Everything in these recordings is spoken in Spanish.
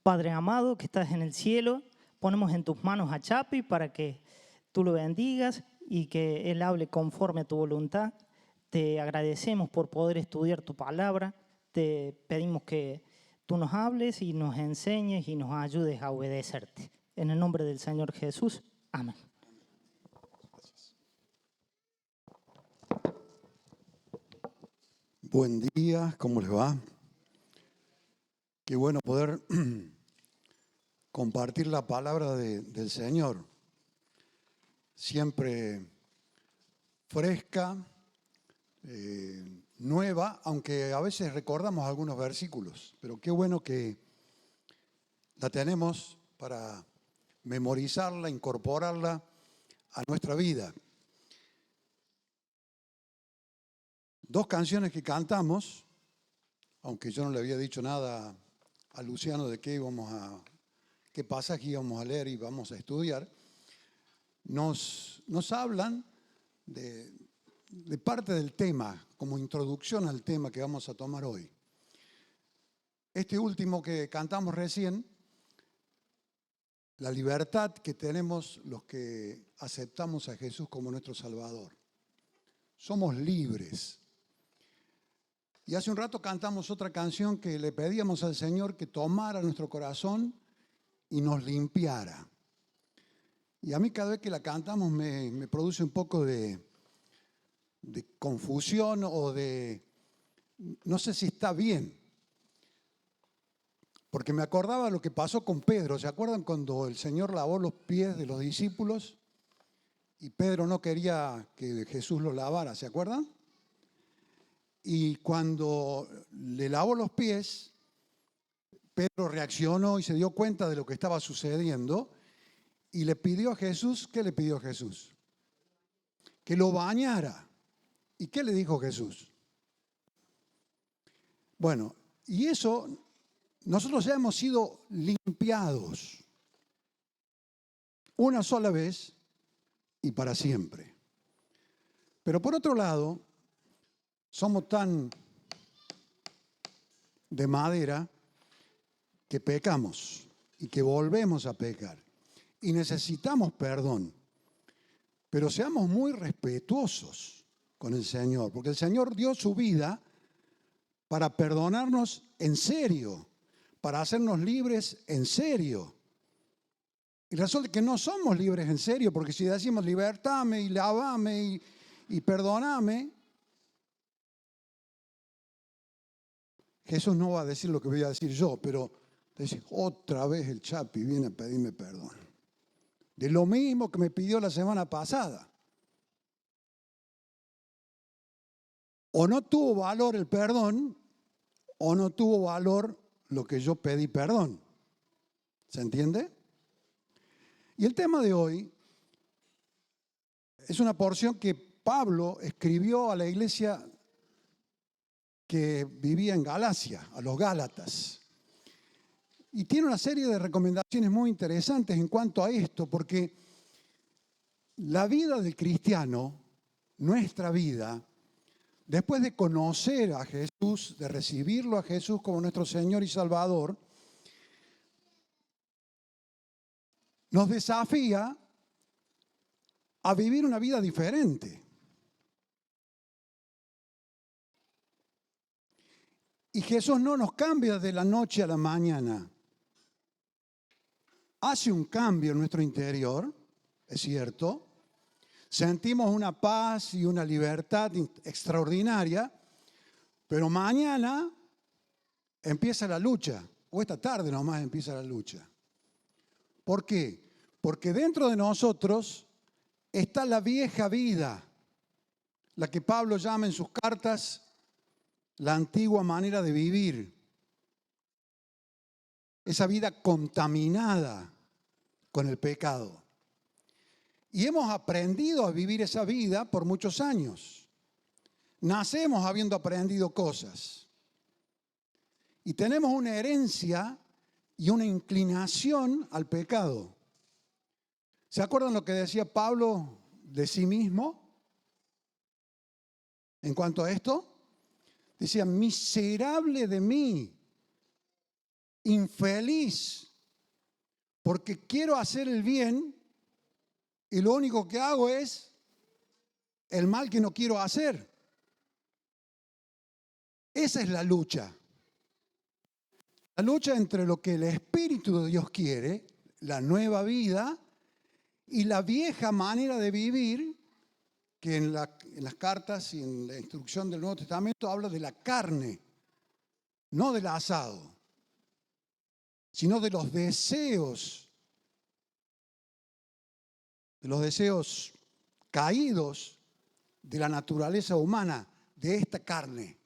Padre amado que estás en el cielo, ponemos en tus manos a Chapi para que tú lo bendigas y que él hable conforme a tu voluntad. Te agradecemos por poder estudiar tu palabra. Te pedimos que tú nos hables y nos enseñes y nos ayudes a obedecerte. En el nombre del Señor Jesús. Amén. Buen día, ¿cómo les va? Qué bueno poder compartir la palabra del Señor. Siempre fresca, nueva, aunque a veces recordamos algunos versículos. Pero qué bueno que la tenemos para memorizarla, incorporarla a nuestra vida. Dos canciones que cantamos, aunque yo no le había dicho nada a Luciano de qué pasaje íbamos a leer y vamos a estudiar, nos hablan de parte del tema, como introducción al tema que vamos a tomar hoy. Este último que cantamos recién, la libertad que tenemos los que aceptamos a Jesús como nuestro Salvador. Somos libres. Y hace un rato cantamos otra canción que le pedíamos al Señor que tomara nuestro corazón y nos limpiara. Y a mí cada vez que la cantamos me produce un poco de confusión o no sé si está bien. Porque me acordaba lo que pasó con Pedro. ¿Se acuerdan cuando el Señor lavó los pies de los discípulos y Pedro no quería que Jesús los lavara? ¿Se acuerdan? Y cuando le lavó los pies, Pedro reaccionó y se dio cuenta de lo que estaba sucediendo y le pidió a Jesús, ¿qué le pidió a Jesús? Que lo bañara. ¿Y qué le dijo Jesús? Bueno, y eso, nosotros ya hemos sido limpiados una sola vez y para siempre. Pero por otro lado, somos tan de madera que pecamos y que volvemos a pecar. Y necesitamos perdón. Pero seamos muy respetuosos con el Señor, porque el Señor dio su vida para perdonarnos en serio, para hacernos libres en serio. Y resulta que no somos libres en serio, porque si decimos libertame y lavame y perdoname, Jesús no va a decir lo que voy a decir yo, pero decir, otra vez el Chapi viene a pedirme perdón. De lo mismo que me pidió la semana pasada. O no tuvo valor el perdón, o no tuvo valor lo que yo pedí perdón. ¿Se entiende? Y el tema de hoy es una porción que Pablo escribió a la iglesia que vivía en Galacia, a los Gálatas. Y tiene una serie de recomendaciones muy interesantes en cuanto a esto, porque la vida del cristiano, nuestra vida, después de conocer a Jesús, de recibirlo a Jesús como nuestro Señor y Salvador, nos desafía a vivir una vida diferente. Y Jesús no nos cambia de la noche a la mañana. Hace un cambio en nuestro interior, es cierto. Sentimos una paz y una libertad extraordinaria, pero mañana empieza la lucha, o esta tarde nomás empieza la lucha. ¿Por qué? Porque dentro de nosotros está la vieja vida, la que Pablo llama en sus cartas la antigua manera de vivir. Esa vida contaminada con el pecado. Y hemos aprendido a vivir esa vida por muchos años. Nacemos habiendo aprendido cosas. Y tenemos una herencia y una inclinación al pecado. ¿Se acuerdan lo que decía Pablo de sí mismo en cuanto a esto? Decía, miserable de mí, infeliz porque quiero hacer el bien y lo único que hago es el mal que no quiero hacer. Esa es la lucha. La lucha entre lo que el Espíritu de Dios quiere, la nueva vida, y la vieja manera de vivir, que en las cartas y en la instrucción del Nuevo Testamento habla de la carne, no del asado, sino de los deseos caídos de la naturaleza humana, de esta carne,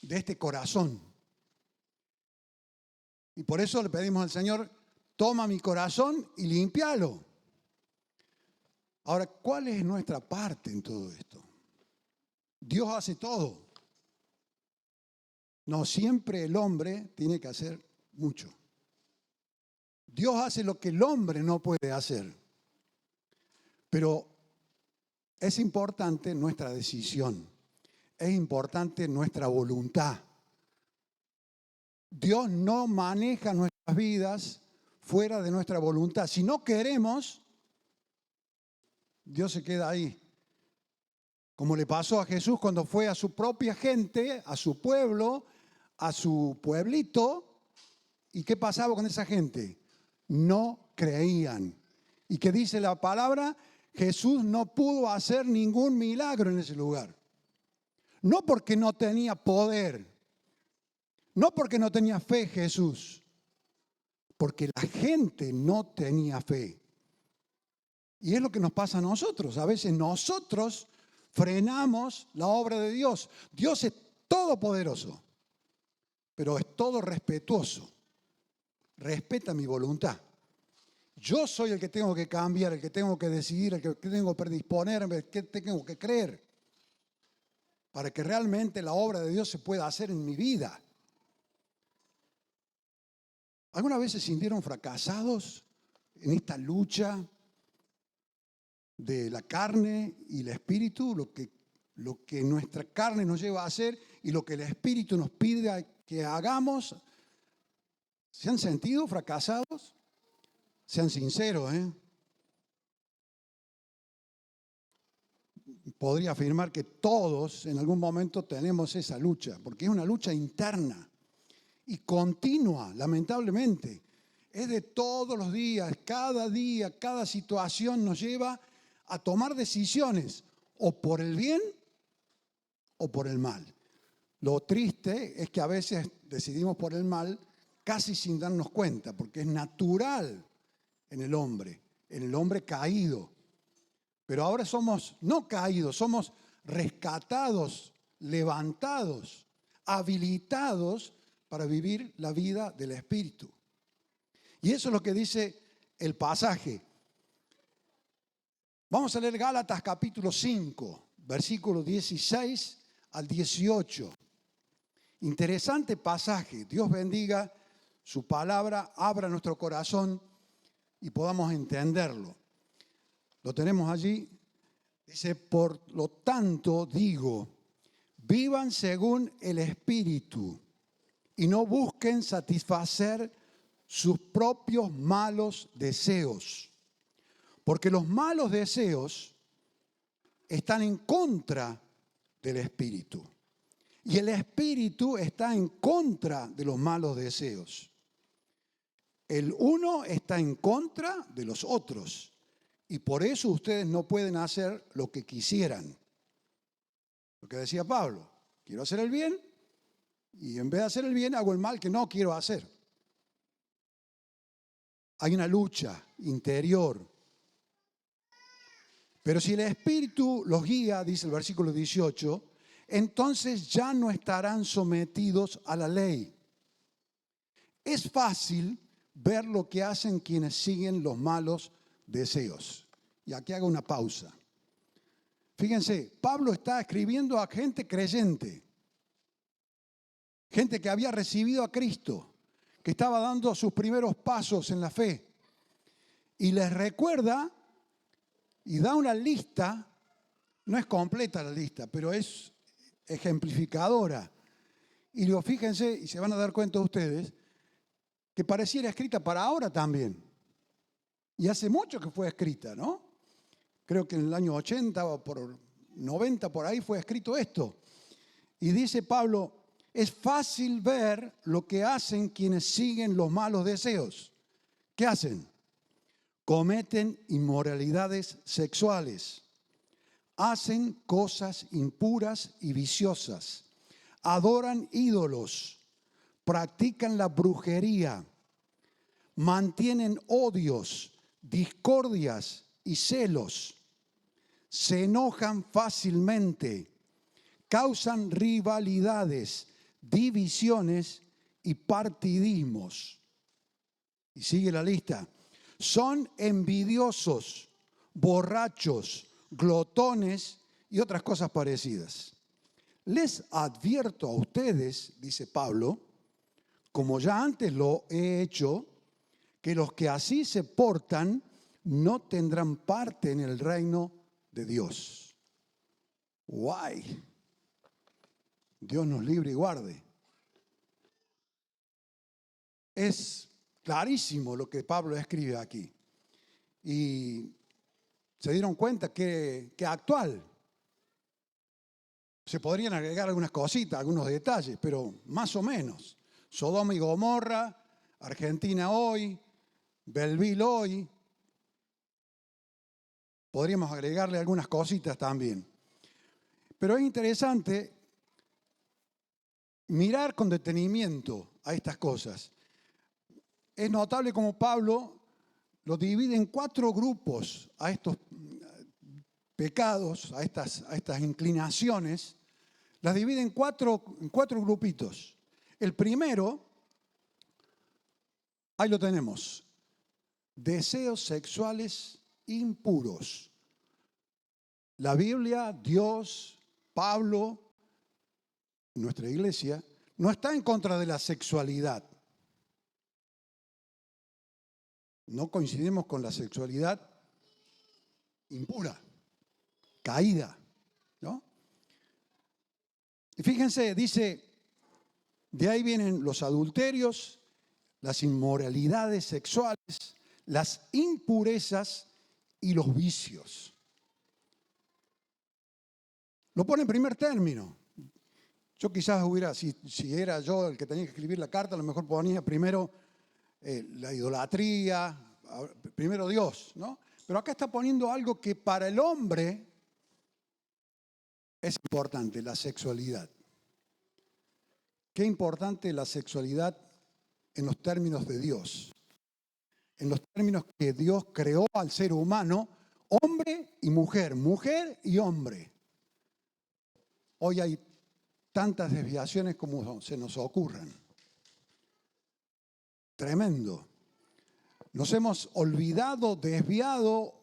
de este corazón. Y por eso le pedimos al Señor, toma mi corazón y límpialo. Ahora, ¿cuál es nuestra parte en todo esto? Dios hace todo. No siempre el hombre tiene que hacer mucho. Dios hace lo que el hombre no puede hacer. Pero es importante nuestra decisión. Es importante nuestra voluntad. Dios no maneja nuestras vidas fuera de nuestra voluntad. Si no queremos, Dios se queda ahí. Como le pasó a Jesús cuando fue a su propia gente, a su pueblo, a su pueblito. ¿Y qué pasaba con esa gente? No creían. ¿Y qué dice la palabra? Jesús no pudo hacer ningún milagro en ese lugar. No porque no tenía poder. No porque no tenía fe Jesús, porque la gente no tenía fe. Y es lo que nos pasa a nosotros. A veces nosotros frenamos la obra de Dios. Dios es todopoderoso, pero es todo respetuoso. Respeta mi voluntad. Yo soy el que tengo que cambiar, el que tengo que decidir, el que tengo que predisponerme, el que tengo que creer, para que realmente la obra de Dios se pueda hacer en mi vida. ¿Alguna vez se sintieron fracasados en esta lucha de la carne y el espíritu? Lo que nuestra carne nos lleva a hacer y lo que el espíritu nos pide que hagamos. ¿Se han sentido fracasados? Sean sinceros, ¿eh? Podría afirmar que todos en algún momento tenemos esa lucha, porque es una lucha interna y continua, lamentablemente. Es de todos los días, cada situación nos lleva a tomar decisiones, o por el bien o por el mal. Lo triste es que a veces decidimos por el mal casi sin darnos cuenta, porque es natural en el hombre caído. Pero ahora somos no caídos, somos rescatados, levantados, habilitados para vivir la vida del Espíritu. Y eso es lo que dice el pasaje. Vamos a leer Gálatas capítulo 5, versículos 16 al 18. Interesante pasaje. Dios bendiga su palabra, abra nuestro corazón y podamos entenderlo. Lo tenemos allí. Dice, por lo tanto digo, vivan según el Espíritu y no busquen satisfacer sus propios malos deseos. Porque los malos deseos están en contra del Espíritu. Y el Espíritu está en contra de los malos deseos. El uno está en contra de los otros. Y por eso ustedes no pueden hacer lo que quisieran. Lo que decía Pablo, quiero hacer el bien y en vez de hacer el bien hago el mal que no quiero hacer. Hay una lucha interior. Pero si el Espíritu los guía, dice el versículo 18, entonces ya no estarán sometidos a la ley. Es fácil ver lo que hacen quienes siguen los malos deseos. Y aquí hago una pausa. Fíjense, Pablo está escribiendo a gente creyente, gente que había recibido a Cristo, que estaba dando sus primeros pasos en la fe. Y les recuerda y da una lista, no es completa la lista, pero es ejemplificadora. Y luego fíjense, y se van a dar cuenta ustedes, que pareciera escrita para ahora también. Y hace mucho que fue escrita, ¿no? Creo que en el año 80 o por 90 por ahí fue escrito esto. Y dice Pablo, es fácil ver lo que hacen quienes siguen los malos deseos. ¿Qué hacen? Cometen inmoralidades sexuales, hacen cosas impuras y viciosas, adoran ídolos, practican la brujería, mantienen odios, discordias y celos, se enojan fácilmente, causan rivalidades, divisiones y partidismos. Y sigue la lista. Son envidiosos, borrachos, glotones y otras cosas parecidas. Les advierto a ustedes, dice Pablo, como ya antes lo he hecho, que los que así se portan no tendrán parte en el reino de Dios. ¡Guay! Dios nos libre y guarde. Es clarísimo lo que Pablo escribe aquí. Y se dieron cuenta que actual. Se podrían agregar algunas cositas, algunos detalles, pero más o menos. Sodoma y Gomorra, Argentina hoy, Belleville hoy. Podríamos agregarle algunas cositas también. Pero es interesante mirar con detenimiento a estas cosas. Es notable como Pablo lo divide en 4 grupos a estos pecados, a estas inclinaciones, las divide en cuatro grupitos. El primero, ahí lo tenemos, deseos sexuales impuros. La Biblia, Dios, Pablo, nuestra iglesia, no está en contra de la sexualidad. No coincidimos con la sexualidad impura, caída, ¿no? Y fíjense, dice, de ahí vienen los adulterios, las inmoralidades sexuales, las impurezas y los vicios. Lo pone en primer término. Yo quizás hubiera, si era yo el que tenía que escribir la carta, a lo mejor ponía primero la idolatría, primero Dios, ¿no? Pero acá está poniendo algo que para el hombre es importante, la sexualidad. Qué importante la sexualidad en los términos de Dios, en los términos que Dios creó al ser humano, hombre y mujer, mujer y hombre. Hoy hay tantas desviaciones como se nos ocurran. Tremendo. Nos hemos olvidado, desviado,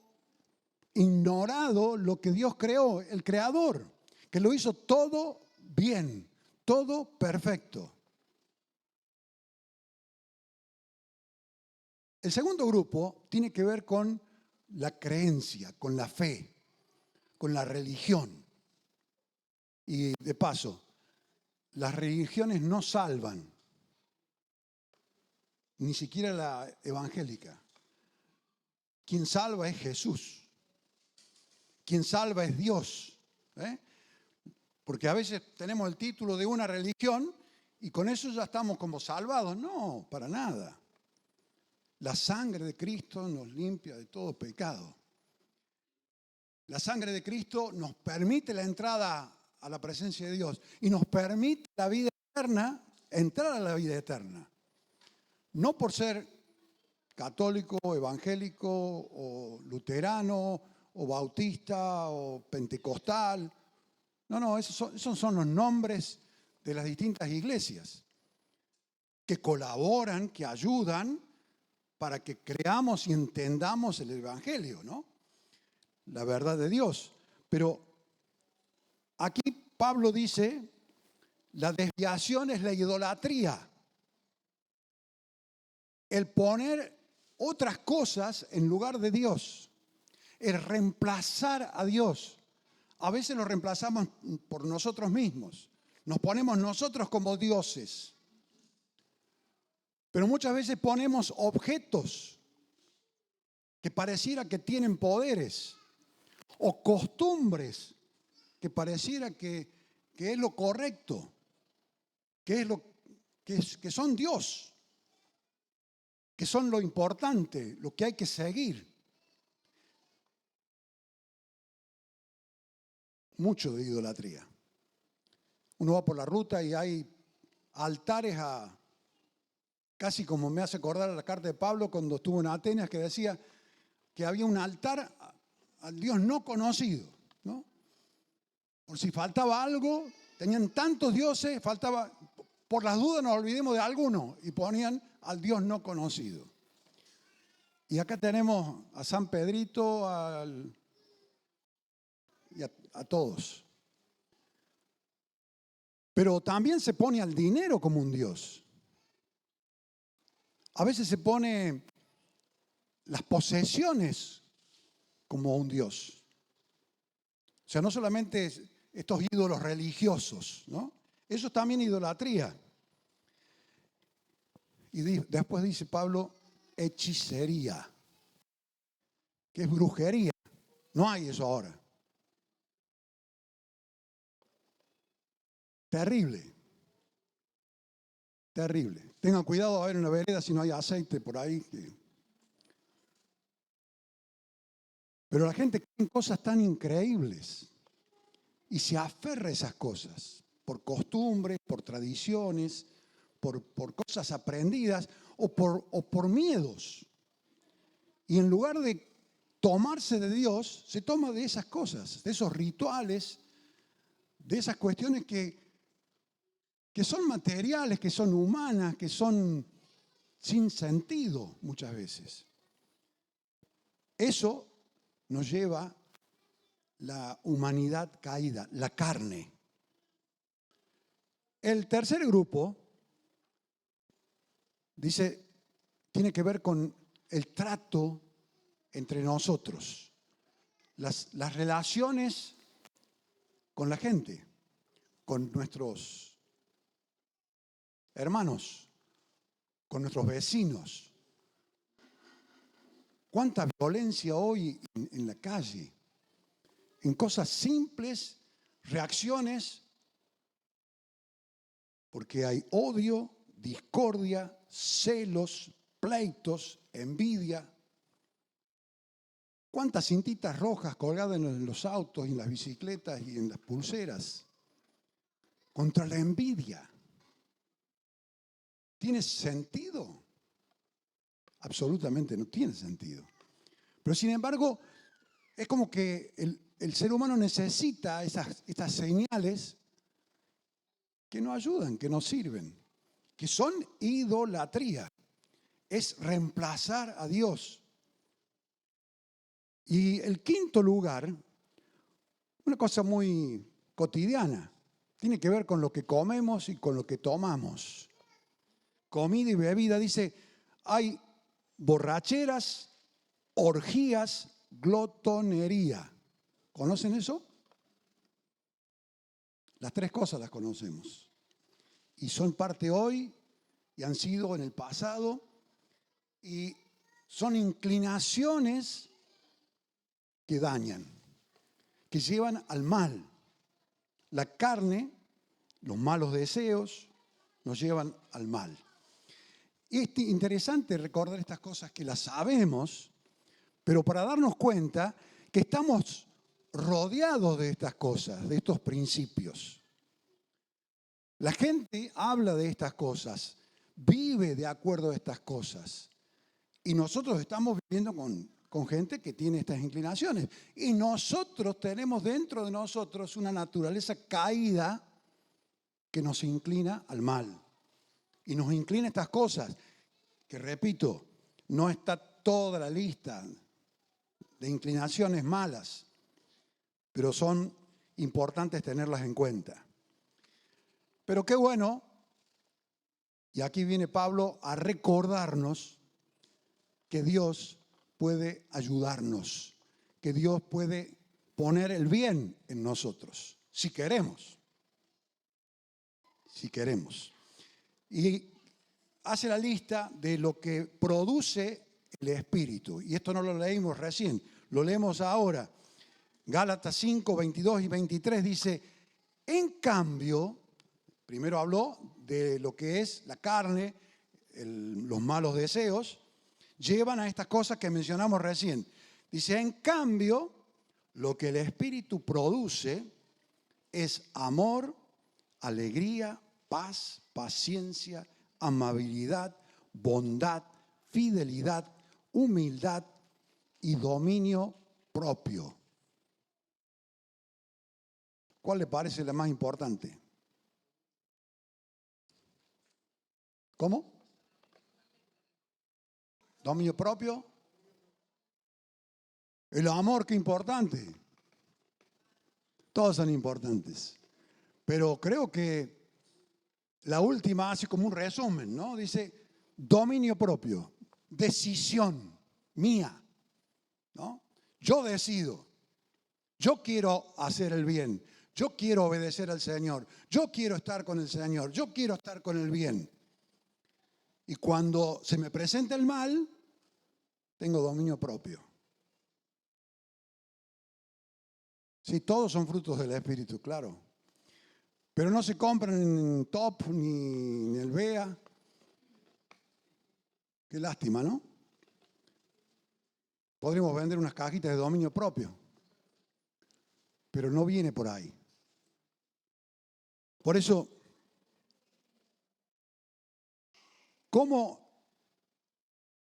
ignorado lo que Dios creó, el Creador, que lo hizo todo bien, todo perfecto. El segundo grupo tiene que ver con la creencia, con la fe, con la religión. Y de paso, las religiones no salvan, ni siquiera la evangélica. Quien salva es Jesús. Quien salva es Dios. Porque a veces tenemos el título de una religión y con eso ya estamos como salvados. No, para nada. La sangre de Cristo nos limpia de todo pecado. La sangre de Cristo nos permite la entrada a la presencia de Dios y nos permite la vida eterna, entrar a la vida eterna. No por ser católico, evangélico, o luterano, o bautista, o pentecostal. No, esos son los nombres de las distintas iglesias que colaboran, que ayudan para que creamos y entendamos el evangelio, ¿no? La verdad de Dios. Pero aquí Pablo dice, la desviación es la idolatría. El poner otras cosas en lugar de Dios. El reemplazar a Dios. A veces lo reemplazamos por nosotros mismos. Nos ponemos nosotros como dioses. Pero muchas veces ponemos objetos que pareciera que tienen poderes o costumbres que pareciera que es lo correcto, que son Dios, que son lo importante, lo que hay que seguir. Mucho de idolatría. Uno va por la ruta y hay altares casi como me hace acordar a la carta de Pablo cuando estuvo en Atenas, que decía que había un altar al Dios no conocido, ¿no? Por si faltaba algo, tenían tantos dioses, faltaba, por las dudas nos olvidemos de alguno, y ponían al Dios no conocido. Y acá tenemos a San Pedrito y a todos. Pero también se pone al dinero como un Dios. A veces se pone las posesiones como un Dios. O sea, no solamente estos ídolos religiosos, ¿no? Eso es también idolatría. Y después dice Pablo, hechicería, que es brujería. No hay eso ahora. Terrible. Terrible. Tengan cuidado a ver en la vereda si no hay aceite por ahí. Pero la gente cree en cosas tan increíbles y se aferra a esas cosas por costumbres, por tradiciones, por cosas aprendidas o por miedos. Y en lugar de tomarse de Dios, se toma de esas cosas, de esos rituales, de esas cuestiones que son materiales, que son humanas, que son sin sentido muchas veces. Eso nos lleva la humanidad caída, la carne. El tercer grupo dice, tiene que ver con el trato entre nosotros, las relaciones con la gente, con nuestros hermanos, con nuestros vecinos. ¿Cuánta violencia hoy en la calle? En cosas simples, reacciones, porque hay odio, discordia, celos, pleitos, envidia. ¿Cuántas cintitas rojas colgadas en los autos y en las bicicletas y en las pulseras? Contra la envidia. ¿Tiene sentido? Absolutamente no tiene sentido. Pero sin embargo, es como que el ser humano necesita estas señales que nos ayudan, que nos sirven, que son idolatría. Es reemplazar a Dios. Y el quinto lugar, una cosa muy cotidiana, tiene que ver con lo que comemos y con lo que tomamos. Comida y bebida, dice, hay borracheras, orgías, glotonería. ¿Conocen eso? Las tres cosas las conocemos. Y son parte hoy y han sido en el pasado. Y son inclinaciones que dañan, que llevan al mal. La carne, los malos deseos, nos llevan al mal. Y es interesante recordar estas cosas que las sabemos, pero para darnos cuenta que estamos rodeados de estas cosas, de estos principios. La gente habla de estas cosas, vive de acuerdo a estas cosas. Y nosotros estamos viviendo con gente que tiene estas inclinaciones. Y nosotros tenemos dentro de nosotros una naturaleza caída que nos inclina al mal. Y nos inclina a estas cosas, que repito, no está toda la lista de inclinaciones malas, pero son importantes tenerlas en cuenta. Pero qué bueno, y aquí viene Pablo a recordarnos que Dios puede ayudarnos, que Dios puede poner el bien en nosotros, si queremos. si queremos. Y hace la lista de lo que produce el Espíritu. Y esto no lo leímos recién, lo leemos ahora. Gálatas 5, 22 y 23 dice, en cambio, primero habló de lo que es la carne, los malos deseos, llevan a estas cosas que mencionamos recién. Dice, en cambio, lo que el Espíritu produce es amor, alegría, paz, paciencia, amabilidad, bondad, fidelidad, humildad y dominio propio. ¿Cuál le parece la más importante? ¿Cómo? ¿Dominio propio? El amor, qué importante. Todos son importantes. Pero creo que la última hace como un resumen, ¿no? Dice, dominio propio, decisión mía, ¿no? Yo decido, yo quiero hacer el bien, yo quiero obedecer al Señor, yo quiero estar con el Señor, yo quiero estar con el bien. Y cuando se me presenta el mal, tengo dominio propio. Sí, todos son frutos del Espíritu, claro. Pero no se compran en Top ni en el Bea. Qué lástima, ¿no? Podríamos vender unas cajitas de dominio propio. Pero no viene por ahí. Por eso, ¿cómo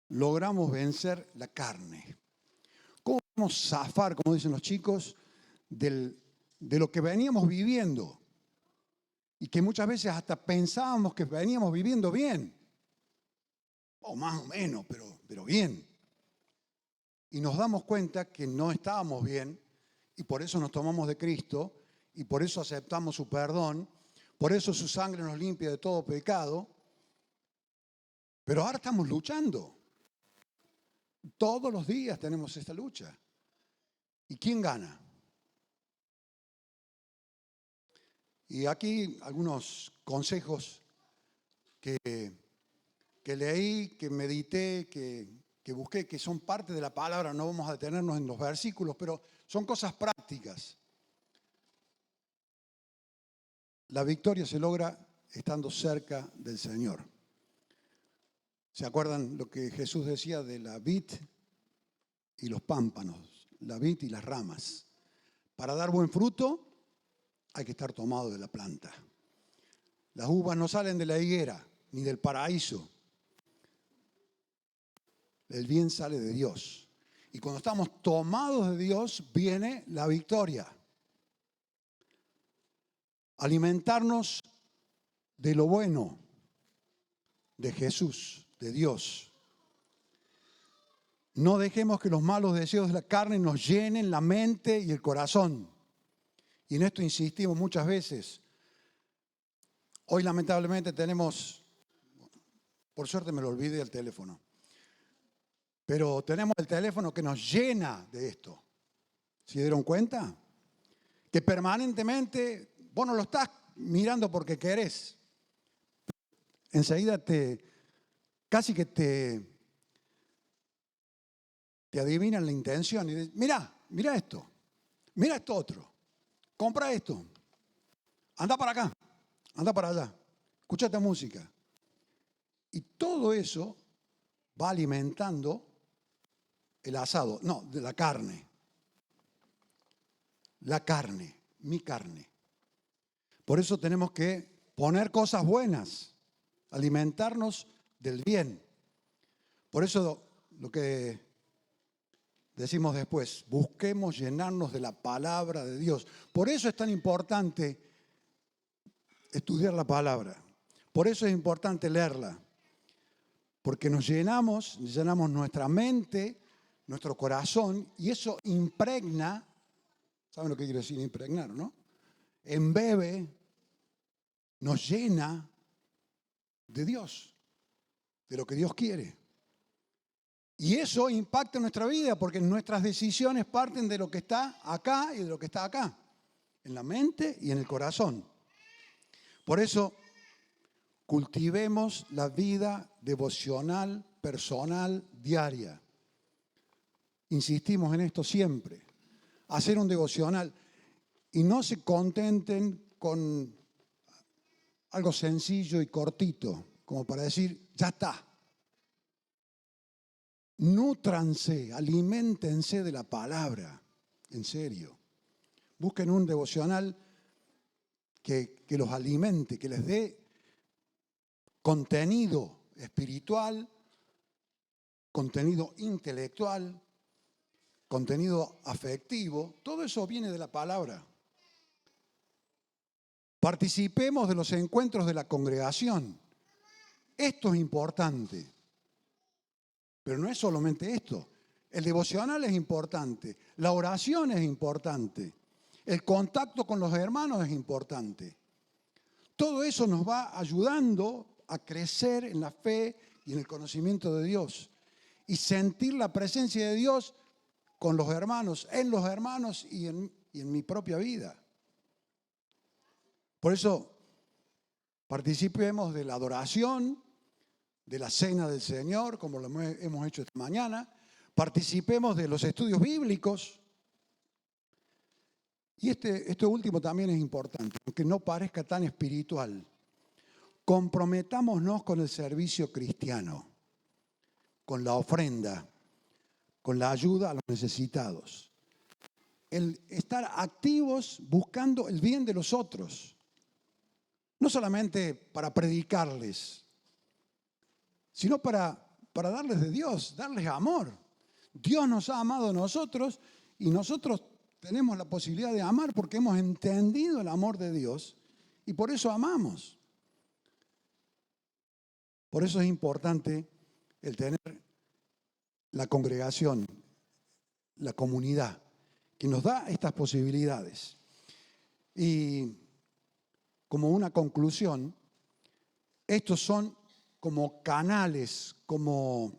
logramos vencer la carne? ¿Cómo vamos a zafar, como dicen los chicos, de lo que veníamos viviendo? Y que muchas veces hasta pensábamos que veníamos viviendo bien. O más o menos, pero bien. Y nos damos cuenta que no estábamos bien y por eso nos tomamos de Cristo y por eso aceptamos su perdón, por eso su sangre nos limpia de todo pecado. Pero ahora estamos luchando. Todos los días tenemos esta lucha. ¿Y quién gana? Y aquí algunos consejos que leí, que medité, que busqué, que son parte de la palabra. No vamos a detenernos en los versículos, pero son cosas prácticas. La victoria se logra estando cerca del Señor. ¿Se acuerdan lo que Jesús decía de la vid y los pámpanos? La vid y las ramas. Para dar buen fruto hay que estar tomado de la planta. Las uvas no salen de la higuera ni del paraíso. El bien sale de Dios. Y cuando estamos tomados de Dios, viene la victoria. Alimentarnos de lo bueno, de Jesús, de Dios. No dejemos que los malos deseos de la carne nos llenen la mente y el corazón. Y en esto insistimos muchas veces. Hoy lamentablemente tenemos, por suerte me lo olvidé del teléfono, pero tenemos el teléfono que nos llena de esto. ¿Se dieron cuenta? Que permanentemente, vos no lo estás mirando porque querés. Enseguida casi que te adivinan la intención y dicen, mira esto, mira esto otro, compra esto, anda para acá, anda para allá, escucha esta música. Y todo eso va alimentando el asado, no, de la carne. La carne, mi carne. Por eso tenemos que poner cosas buenas, alimentarnos del bien. Por eso lo que decimos después, busquemos llenarnos de la palabra de Dios. Por eso es tan importante estudiar la palabra. Por eso es importante leerla. Porque nos llenamos nuestra mente, nuestro corazón, y eso impregna, ¿saben lo que quiere decir impregnar, no? Embebe, nos llena de Dios, de lo que Dios quiere. Y eso impacta en nuestra vida, porque nuestras decisiones parten de lo que está acá y de lo que está acá, en la mente y en el corazón. Por eso cultivemos la vida devocional, personal, diaria. Insistimos en esto siempre. Hacer un devocional. Y no se contenten con algo sencillo y cortito, como para decir, ya está. Nútranse, aliméntense de la palabra, en serio. Busquen un devocional que los alimente, que les dé contenido espiritual, contenido intelectual, contenido afectivo. Todo eso viene de la palabra. Participemos de los encuentros de la congregación. Esto es importante. Pero no es solamente esto. El devocional es importante. La oración es importante. El contacto con los hermanos es importante. Todo eso nos va ayudando a crecer en la fe y en el conocimiento de Dios. Y sentir la presencia de Dios con los hermanos, en los hermanos y en mi propia vida. Por eso, participemos de la adoración, de la cena del Señor, como lo hemos hecho esta mañana. Participemos de los estudios bíblicos. Y esto último también es importante, aunque no parezca tan espiritual. Comprometámonos con el servicio cristiano, con la ofrenda, con la ayuda a los necesitados. El estar activos buscando el bien de los otros. No solamente para predicarles, sino para darles de Dios, darles amor. Dios nos ha amado a nosotros y nosotros tenemos la posibilidad de amar porque hemos entendido el amor de Dios y por eso amamos. Por eso es importante el tener la congregación, la comunidad, que nos da estas posibilidades. Y como una conclusión, estos son como canales, como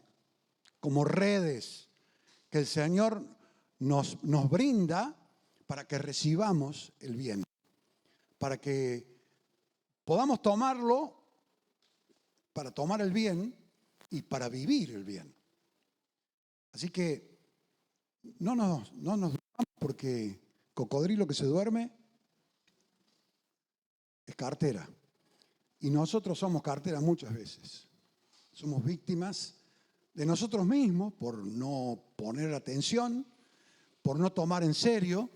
redes que el Señor nos brinda para que recibamos el bien, para que podamos tomarlo, para tomar el bien y para vivir el bien. Así que no nos durmamos porque cocodrilo que se duerme es cartera. Y nosotros somos cartera muchas veces. Somos víctimas de nosotros mismos por no poner atención, por no tomar en serio.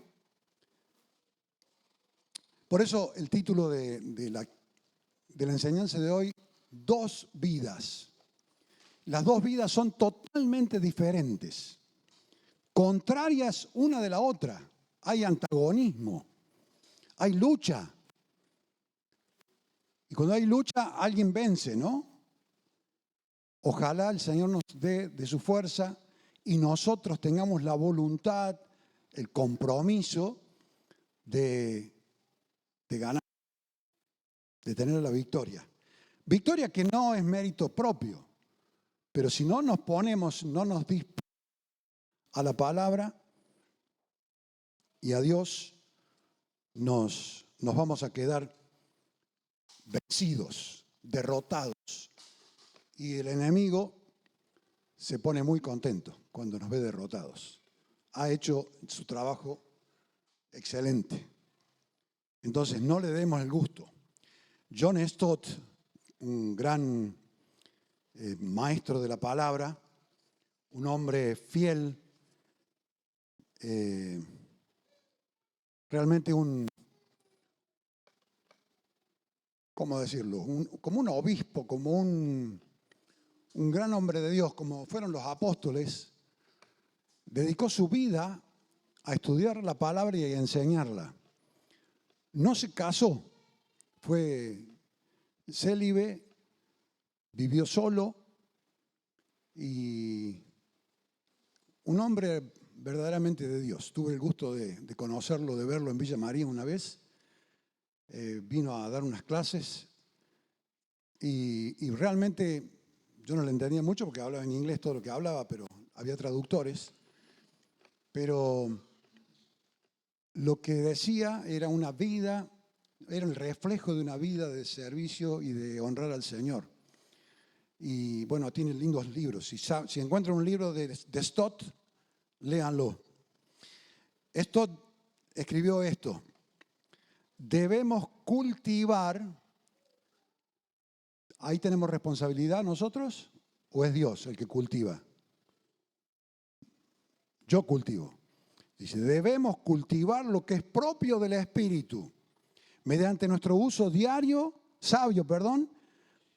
Por eso el título de la enseñanza de hoy, 2 vidas. Las 2 vidas son totalmente diferentes, contrarias una de la otra. Hay antagonismo, hay lucha. Y cuando hay lucha, alguien vence, ¿no? Ojalá el Señor nos dé de su fuerza y nosotros tengamos la voluntad, el compromiso de ganar, de tener la victoria. Victoria que no es mérito propio, pero si no nos ponemos, no nos disponemos a la palabra y a Dios, nos vamos a quedar vencidos, derrotados. Y el enemigo se pone muy contento cuando nos ve derrotados. Ha hecho su trabajo excelente. Entonces, no le demos el gusto. John Stott, un gran maestro de la palabra, un hombre fiel, realmente ¿cómo decirlo? Como un obispo, como un gran hombre de Dios, como fueron los apóstoles, dedicó su vida a estudiar la palabra y a enseñarla. No se casó, fue célibe, vivió solo y un hombre verdaderamente de Dios. Tuve el gusto de conocerlo, de verlo en Villa María una vez. Vino a dar unas clases y realmente yo no le entendía mucho porque hablaba en inglés todo lo que hablaba, pero había traductores. Pero lo que decía era una vida Era el reflejo de una vida de servicio y de honrar al Señor. Y bueno, tiene lindos libros. Si encuentran un libro de Stott, léanlo. Stott escribió esto: debemos cultivar. ¿Ahí tenemos responsabilidad nosotros o es Dios el que cultiva? Yo cultivo. Dice, debemos cultivar lo que es propio del Espíritu mediante nuestro uso sabio,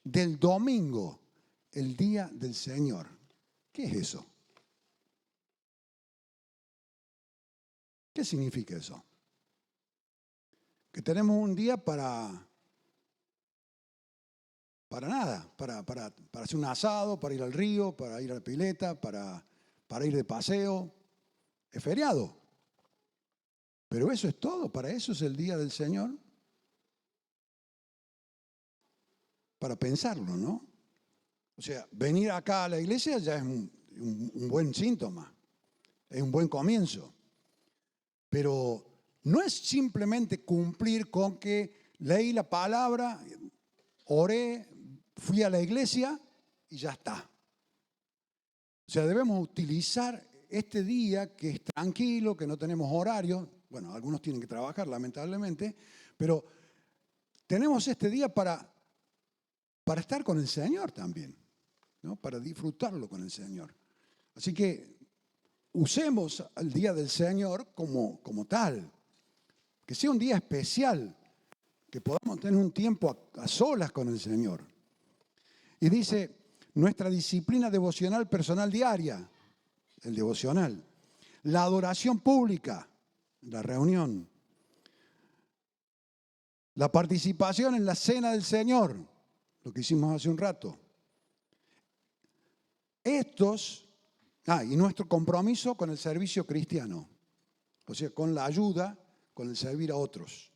del domingo, el día del Señor. ¿Qué es eso? ¿Qué significa eso? Que tenemos un día para nada, para hacer un asado, para ir al río, para ir a la pileta, para ir de paseo. Es feriado. Pero eso es todo, para eso es el día del Señor. Para pensarlo, ¿no? O sea, venir acá a la iglesia ya es un buen síntoma, es un buen comienzo. Pero no es simplemente cumplir con que leí la palabra, oré, fui a la iglesia y ya está. O sea, debemos utilizar este día que es tranquilo, que no tenemos horario. Bueno, algunos tienen que trabajar, lamentablemente, pero tenemos este día para estar con el Señor también, ¿no? Para disfrutarlo con el Señor. Así que usemos el día del Señor como tal, que sea un día especial, que podamos tener un tiempo a solas con el Señor. Y dice, nuestra disciplina devocional personal diaria, el devocional, la adoración pública, la reunión, la participación en la cena del Señor, lo que hicimos hace un rato. Y nuestro compromiso con el servicio cristiano, o sea, con la ayuda, con el servir a otros.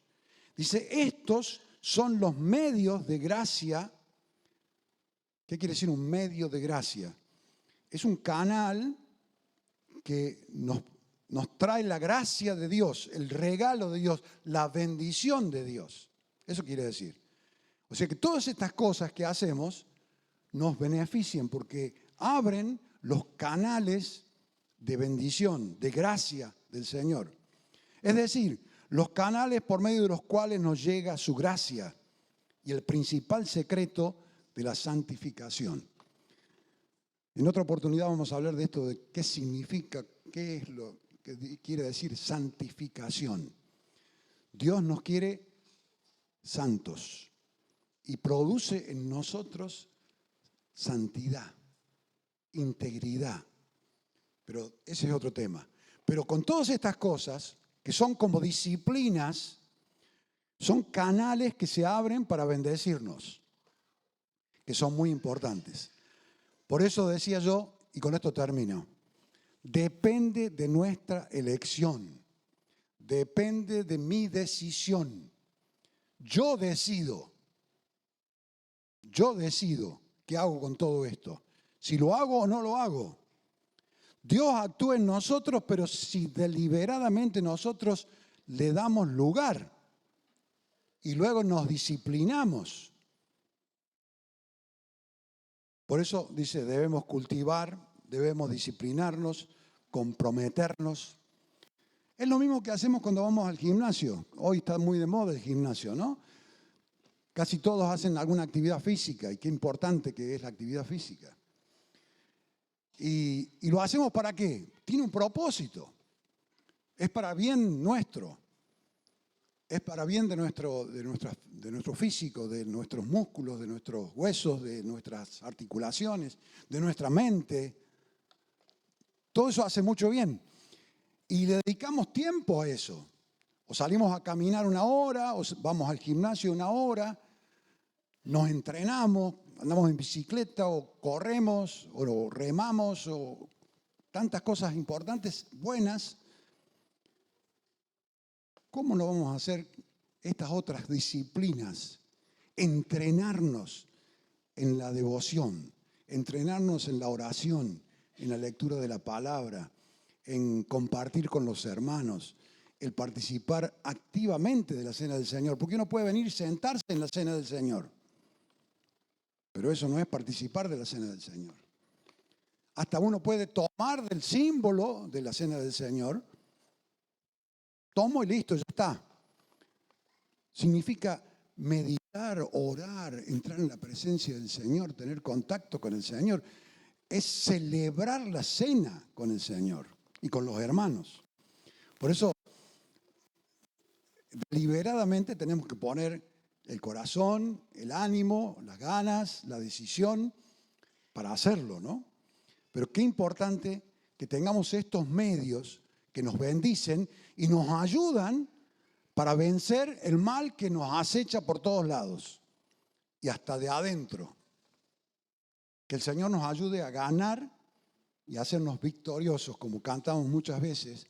Dice, estos son los medios de gracia. ¿Qué quiere decir un medio de gracia? Es un canal que nos trae la gracia de Dios, el regalo de Dios, la bendición de Dios. Eso quiere decir. O sea que todas estas cosas que hacemos nos benefician porque abren los canales de bendición, de gracia del Señor. Es decir, los canales por medio de los cuales nos llega su gracia y el principal secreto de la santificación. En otra oportunidad vamos a hablar de esto, de qué significa, qué es lo que quiere decir santificación. Dios nos quiere santos y produce en nosotros santidad, integridad. Pero ese es otro tema. Pero con todas estas cosas, que son como disciplinas, son canales que se abren para bendecirnos, que son muy importantes. Por eso decía yo, y con esto termino, depende de nuestra elección, depende de mi decisión. Yo decido qué hago con todo esto, si lo hago o no lo hago. Dios actúa en nosotros, pero si deliberadamente nosotros le damos lugar y luego nos disciplinamos. Por eso dice, debemos cultivar, debemos disciplinarnos, comprometernos. Es lo mismo que hacemos cuando vamos al gimnasio. Hoy está muy de moda el gimnasio, ¿no? Casi todos hacen alguna actividad física y qué importante que es la actividad física. ¿Y lo hacemos para qué? Tiene un propósito. Es para bien nuestro. Es para bien de nuestro físico, de nuestros músculos, de nuestros huesos, de nuestras articulaciones, de nuestra mente. Todo eso hace mucho bien. Y le dedicamos tiempo a eso. O salimos a caminar 1 hora, o vamos al gimnasio 1 hora, nos entrenamos, andamos en bicicleta, o corremos, o remamos, o tantas cosas importantes, buenas. ¿Cómo no vamos a hacer estas otras disciplinas? Entrenarnos en la devoción, entrenarnos en la oración, en la lectura de la palabra, en compartir con los hermanos, el participar activamente de la cena del Señor, porque uno puede venir y sentarse en la cena del Señor, pero eso no es participar de la cena del Señor. Hasta uno puede tomar del símbolo de la cena del Señor, tomo y listo, ya está. Significa meditar, orar, entrar en la presencia del Señor, tener contacto con el Señor. Es celebrar la cena con el Señor y con los hermanos. Por eso, deliberadamente tenemos que poner el corazón, el ánimo, las ganas, la decisión para hacerlo, ¿no? Pero qué importante que tengamos estos medios que nos bendicen y nos ayudan para vencer el mal que nos acecha por todos lados y hasta de adentro. Que el Señor nos ayude a ganar y a hacernos victoriosos, como cantamos muchas veces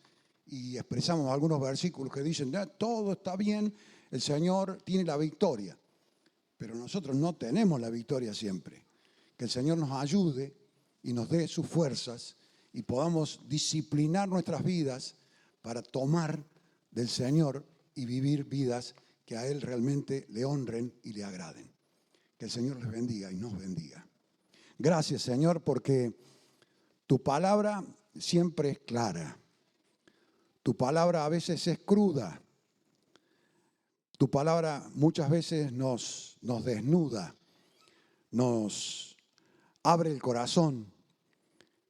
y expresamos algunos versículos que dicen, todo está bien, el Señor tiene la victoria. Pero nosotros no tenemos la victoria siempre. Que el Señor nos ayude y nos dé sus fuerzas y podamos disciplinar nuestras vidas para tomar del Señor y vivir vidas que a Él realmente le honren y le agraden. Que el Señor les bendiga y nos bendiga. Gracias, Señor, porque tu palabra siempre es clara. Tu palabra a veces es cruda. Tu palabra muchas veces nos desnuda, nos abre el corazón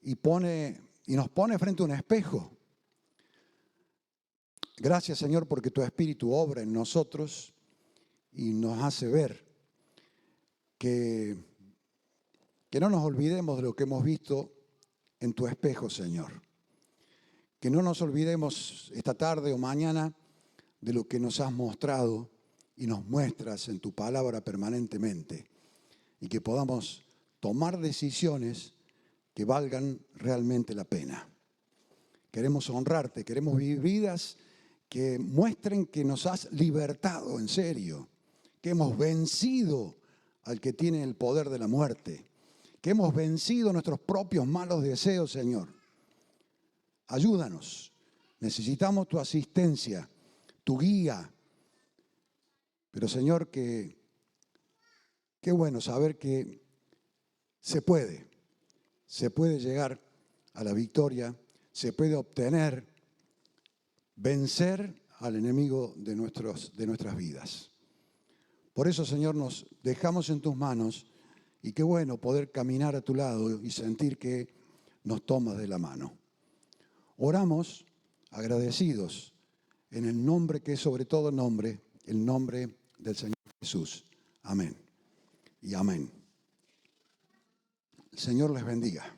y nos pone frente a un espejo. Gracias, Señor, porque tu Espíritu obra en nosotros y nos hace ver que no nos olvidemos de lo que hemos visto en tu espejo, Señor. Que no nos olvidemos esta tarde o mañana de lo que nos has mostrado y nos muestras en tu palabra permanentemente. Y que podamos tomar decisiones que valgan realmente la pena. Queremos honrarte, queremos vivir vidas que muestren que nos has libertado en serio, que hemos vencido al que tiene el poder de la muerte, que hemos vencido nuestros propios malos deseos, Señor. Ayúdanos, necesitamos tu asistencia, tu guía. Pero, Señor, qué bueno saber que se puede llegar a la victoria, se puede obtener, vencer al enemigo de nuestras vidas. Por eso, Señor, nos dejamos en tus manos y qué bueno poder caminar a tu lado y sentir que nos tomas de la mano. Oramos agradecidos en el nombre que es sobre todo nombre, el nombre del Señor Jesús. Amén y amén. El Señor les bendiga.